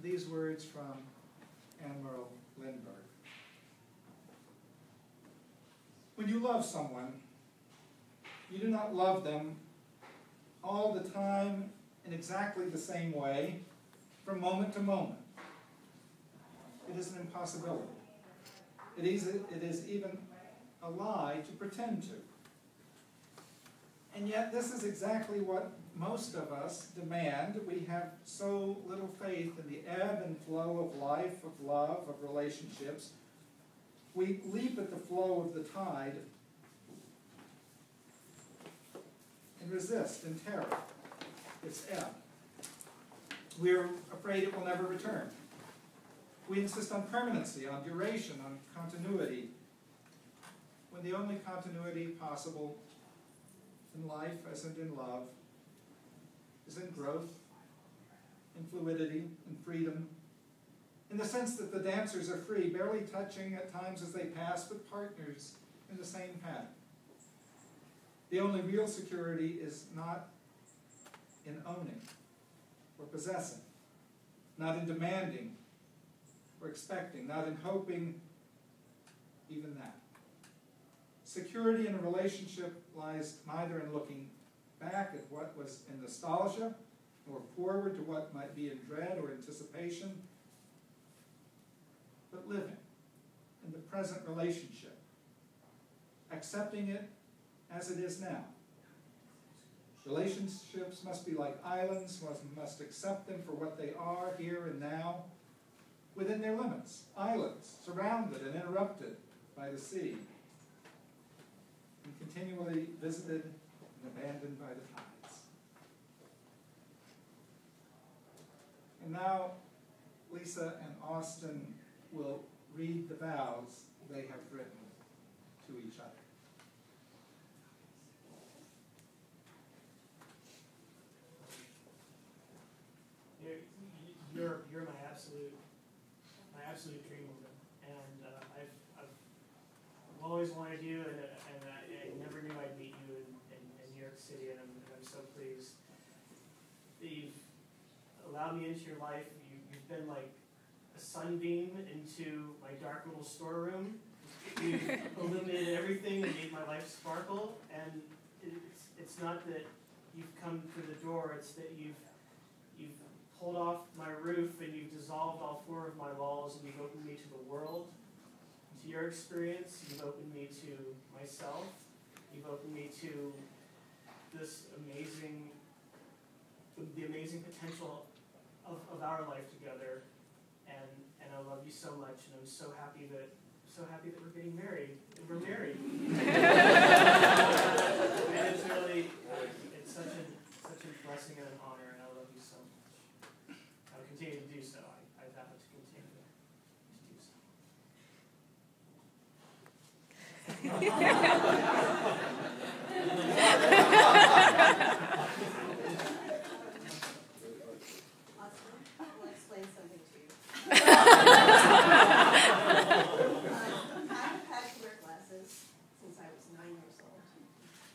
these words from Admiral Lindbergh. When you love someone, you do not love them all the time in exactly the same way, from moment to moment. It is an impossibility. It is even a lie to pretend to. And yet this is exactly what most of us demand. We have so little faith in the ebb and flow of life, of love, of relationships. We leap at the flow of the tide and resist in terror its ebb. We're afraid it will never return. We insist on permanency, on duration, on continuity, when the only continuity possible in life, as and in love, is in growth, in fluidity, in freedom, in the sense that the dancers are free, barely touching at times as they pass, but partners in the same pattern. The only real security is not in owning or possessing, not in demanding or expecting, not in hoping, even that. Security in a relationship lies neither in looking back at what was in nostalgia, nor forward to what might be in dread or anticipation, but living in the present relationship, accepting it as it is now. Relationships must be like islands. One must accept them for what they are here and now, within their limits. Islands, surrounded and interrupted by the sea, and continually visited and abandoned by the tides. And now Lisa and Austin will read the vows they have written to each other. You're my absolute dream woman, and I've always wanted you, and I never knew I'd meet you in New York City, and I'm so pleased that you've allowed me into your life. You've been like a sunbeam into my dark little storeroom. You've illuminated everything and made my life sparkle, and it's not that you've come through the door, it's that you've pulled off my roof and you've dissolved all four of my walls, and you've opened me to the world, to your experience. You've opened me to myself. You've opened me to this the amazing potential of our life together, and I love you so much, and I'm so happy that we're getting married. We're married. And it's really it's such a blessing and an honor, and I love you so much. I will continue to do so. I vow to continue I'll explain something to you. I've had to wear glasses since I was 9 years old.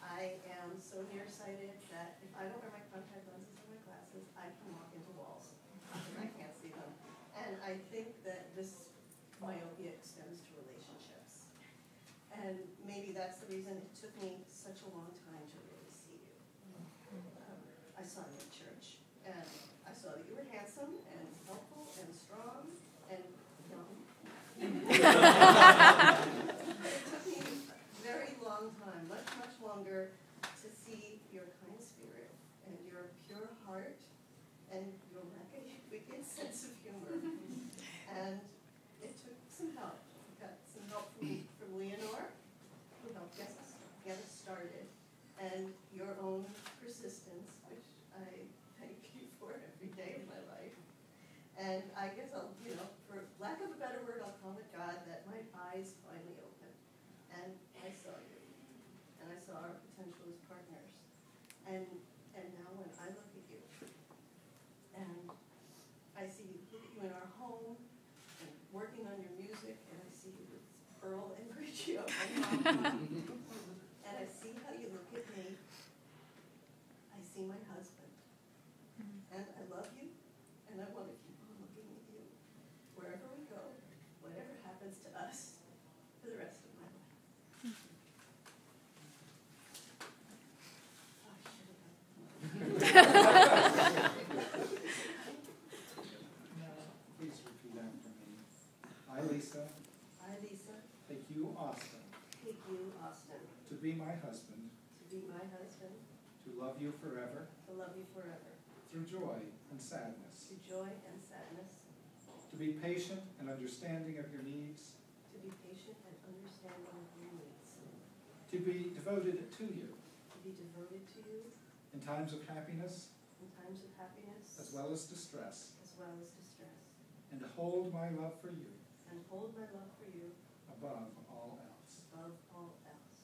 I am so nearsighted that if I don't wear my contact lenses and my glasses, I can walk into walls and I can't see them. And I think that this myopia extends to relationships. And maybe that's the reason it took me such a long time to really see you. I saw you in church, and I saw that you were handsome and helpful and strong and young. It took me a very long time, much, much longer, to see your kind spirit and your pure heart and your wicked sense of humor. And it took some help. We got some help from Leonore, who helped get us started, and your own persistence, which I thank you for every day of my life. And I guess I'll, for lack of a better word, I'll call it God, that my eyes finally opened. And I saw you. And I saw our potential as partners. And now when I look at you, and I see you in our home, and working on your music, and I see you with Earl and Riggio, and I see how you look at me, I see my husband. And I love you, and I want to keep on looking at forever, through joy and sadness, through joy and sadness, to be patient and understanding of your needs, to be patient and understanding of your needs, to be devoted to you to be devoted to you in times of happiness in times of happiness as well as distress, as well as distress, and to hold my love for you and hold my love for you above all else. above all else.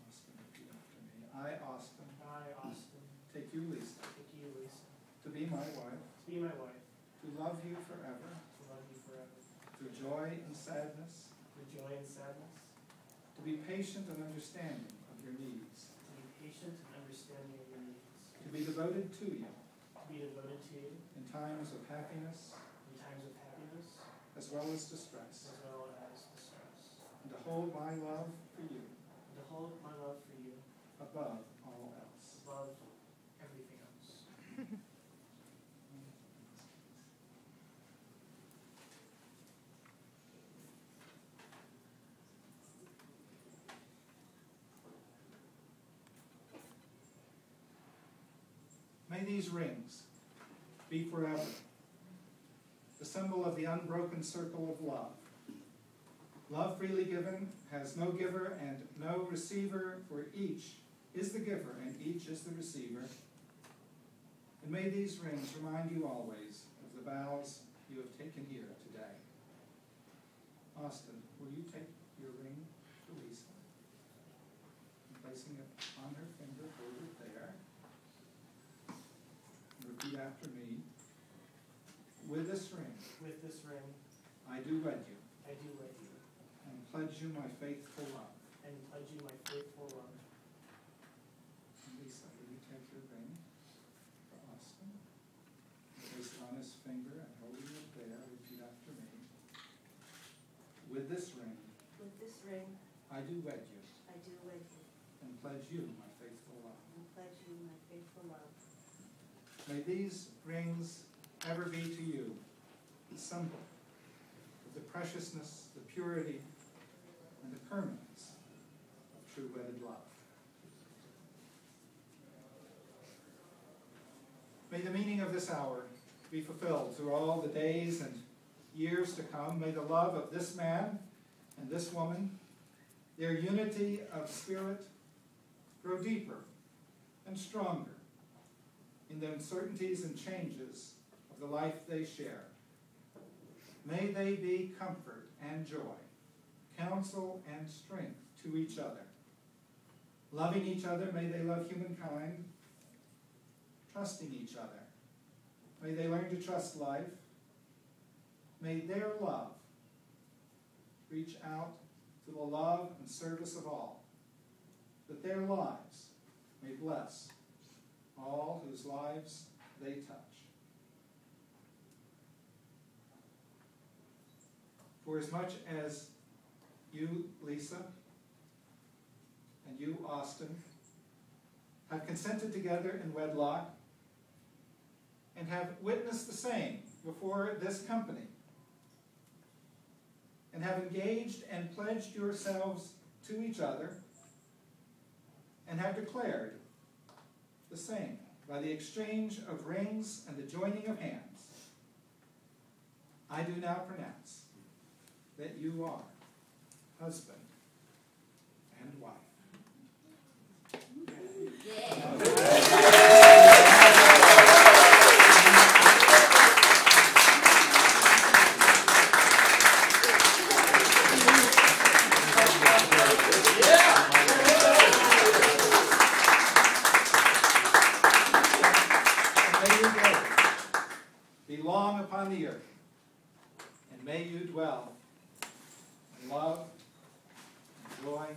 Austin, repeat after me. I, Austin, I, Austin, take you, Lisa, take you, Lisa, to be my wife, to be my wife, to love you forever, to love you forever, through joy and sadness, through joy and sadness, to be patient and understanding of your needs, to be patient and understanding of your needs, to be devoted to you to be devoted to you in times of happiness in times of happiness as well as distress, as well as distress, and to hold my love for you and to hold my love for you above all else. above everything else. May these rings be forever the symbol of the unbroken circle of love. Love freely given has no giver and no receiver, for each is the giver and each is the receiver. And may these rings remind you always of the vows you have taken here today. Austin, will you take your ring to Lisa? And placing it on her finger, hold it there. Repeat after me. With this ring, With this ring, I do wed you, I do wed you, and pledge you my faithful love. and pledge you my faithful love. And Lisa, will you take your ring for Austin? Place it on his finger and holding it there, repeat after me. With this ring, With this ring, I do wed you, I do wed you, and pledge you my faithful love. and pledge you my faithful love. May these rings ever be to you the symbol of the preciousness, the purity, and the permanence of true wedded love. May the meaning of this hour be fulfilled through all the days and years to come. May the love of this man and this woman, their unity of spirit, grow deeper and stronger in the uncertainties and changes of the life they share. May they be comfort and joy, counsel and strength to each other. Loving each other, may they love humankind, trusting each other. May they learn to trust life. May their love reach out to the love and service of all, that their lives may bless all whose lives they touch. For as much as you, Lisa, and you, Austin, have consented together in wedlock and have witnessed the same before this company, and have engaged and pledged yourselves to each other, and have declared the same by the exchange of rings and the joining of hands, I do now pronounce that you are husband and wife. Be long upon the earth, and may you dwell in love and joy